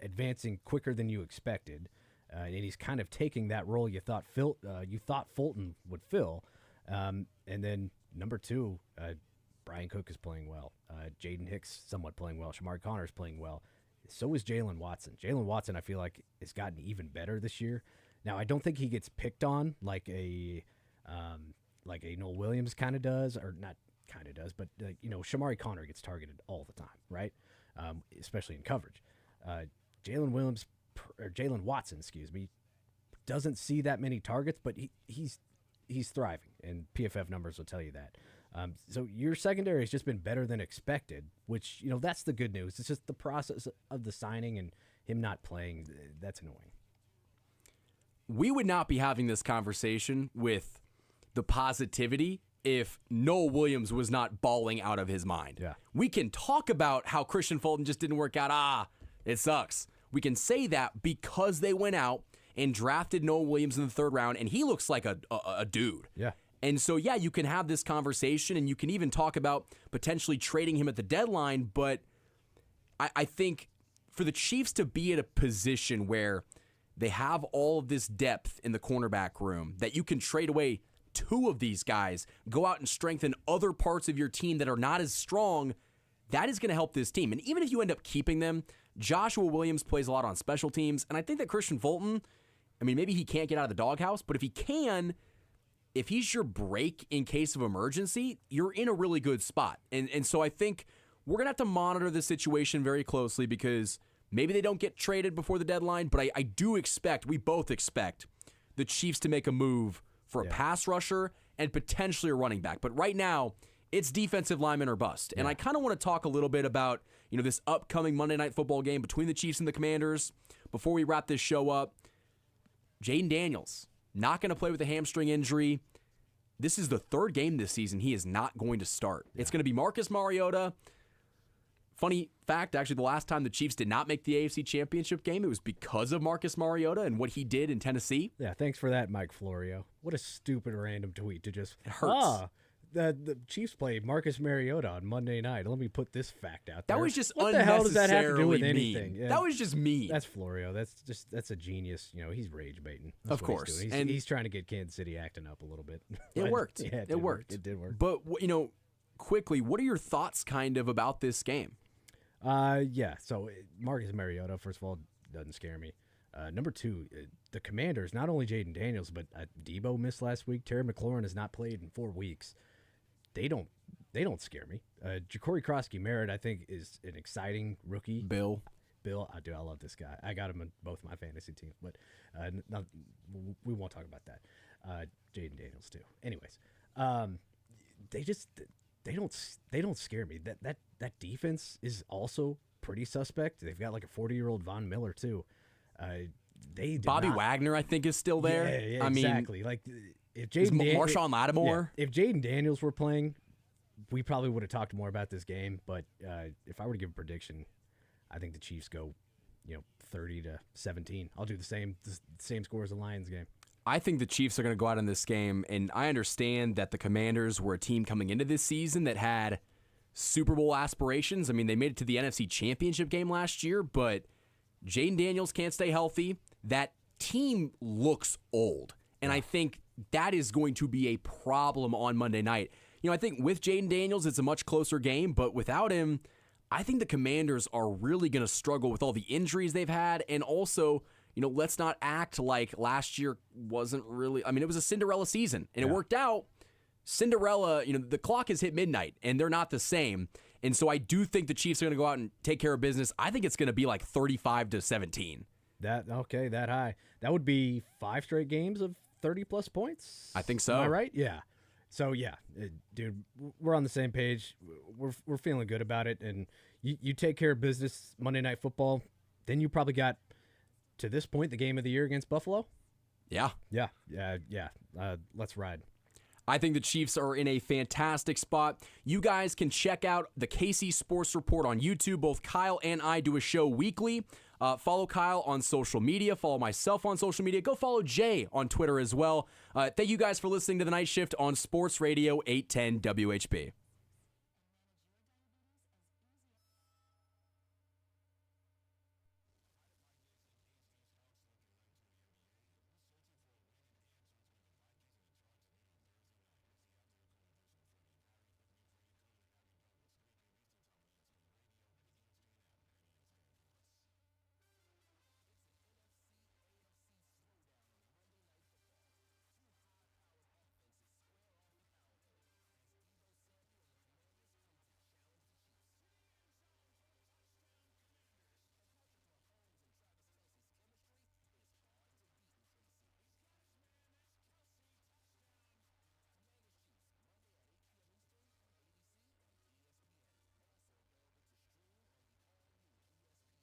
advancing quicker than you expected, and he's kind of taking that role you thought Fulton would fill. And then number two, Brian Cook is playing well. Jaden Hicks somewhat playing well. Shamari Connor's playing well. So is Jalen Watson. Jalen Watson, I feel like, has gotten even better this year. Now, I don't think he gets picked on like a Noel Williams kind of does, or not kind of does, but Shamari Connor gets targeted all the time, right? Especially in coverage. Jalen Watson, doesn't see that many targets, but he's thriving, and PFF numbers will tell you that. So your secondary has just been better than expected, which, that's the good news. It's just the process of the signing and him not playing. That's annoying. We would not be having this conversation with the positivity if Noah Williams was not balling out of his mind. Yeah. We can talk about how Christian Fulton just didn't work out. It sucks. We can say that because they went out and drafted Noah Williams in the 3rd round, and he looks like a dude. Yeah. And so, yeah, you can have this conversation, and you can even talk about potentially trading him at the deadline, but I think for the Chiefs to be at a position where they have all of this depth in the cornerback room that you can trade away 2 of these guys, go out and strengthen other parts of your team that are not as strong, that is going to help this team. And even if you end up keeping them, Joshua Williams plays a lot on special teams, and I think that Christian Fulton, maybe he can't get out of the doghouse, but if he can, if he's your break in case of emergency, you're in a really good spot. And so I think we're going to have to monitor the situation very closely because maybe they don't get traded before the deadline, but I do expect, we both expect, the Chiefs to make a move for a pass rusher and potentially a running back. But right now, it's defensive lineman or bust. And I kind of want to talk a little bit about this upcoming Monday Night Football game between the Chiefs and the Commanders. Before we wrap this show up, Jaden Daniels, not going to play with a hamstring injury. This is the 3rd game this season he is not going to start. It's going to be Marcus Mariota. Funny fact, actually, the last time the Chiefs did not make the AFC Championship game, it was because of Marcus Mariota and what he did in Tennessee. Yeah, thanks for that, Mike Florio. What a stupid random tweet to just... It hurts. The Chiefs played Marcus Mariota on Monday night. Let me put this fact out there. That was just what the hell does that have to do with mean. anything? Yeah. That was just mean. That's Florio. That's a genius. He's rage baiting. Of course. He's trying to get Kansas City acting up a little bit. It worked. Yeah, it worked. It did work. But, quickly, what are your thoughts kind of about this game? So Marcus Mariota, first of all, doesn't scare me. Number 2, the Commanders, not only Jaden Daniels, but Debo missed last week. Terry McLaurin has not played in 4 weeks. They don't scare me. Ja'Cory Krosky-Merritt, I think, is an exciting rookie. Bill, I love this guy. I got him in both my fantasy teams, but we won't talk about that. Jaden Daniels too. Anyways, they don't scare me. That defense is also pretty suspect. They've got like a 40-year-old Von Miller too. Bobby Wagner, I think, is still there. Yeah, exactly. Like if Marshawn Lattimore, if Jaden Daniels were playing, we probably would have talked more about this game. But if I were to give a prediction, I think the Chiefs go, 30-17. I'll do the same score as the Lions game. I think the Chiefs are going to go out in this game, and I understand that the Commanders were a team coming into this season that had Super Bowl aspirations. They made it to the NFC Championship game last year, but Jaden Daniels can't stay healthy. That team looks old, and I think that is going to be a problem on Monday night. I think with Jaden Daniels, it's a much closer game, but without him, I think the Commanders are really going to struggle with all the injuries they've had, and also, let's not act like last year wasn't really... it was a Cinderella season, and it worked out. Cinderella, the clock has hit midnight, and they're not the same. And so I do think the Chiefs are going to go out and take care of business. I think it's going to be like 35-17. That high. That would be 5 straight games of 30-plus points? I think so. Am I right? Yeah. So, dude, we're on the same page. We're feeling good about it. And you take care of business Monday Night Football, then you probably got, to this point, the game of the year against Buffalo? Yeah. Yeah. Let's ride. I think the Chiefs are in a fantastic spot. You guys can check out the KC Sports Report on YouTube. Both Kyle and I do a show weekly. Follow Kyle on social media. Follow myself on social media. Go follow Jay on Twitter as well. Thank you guys for listening to The Night Shift on Sports Radio 810 WHB.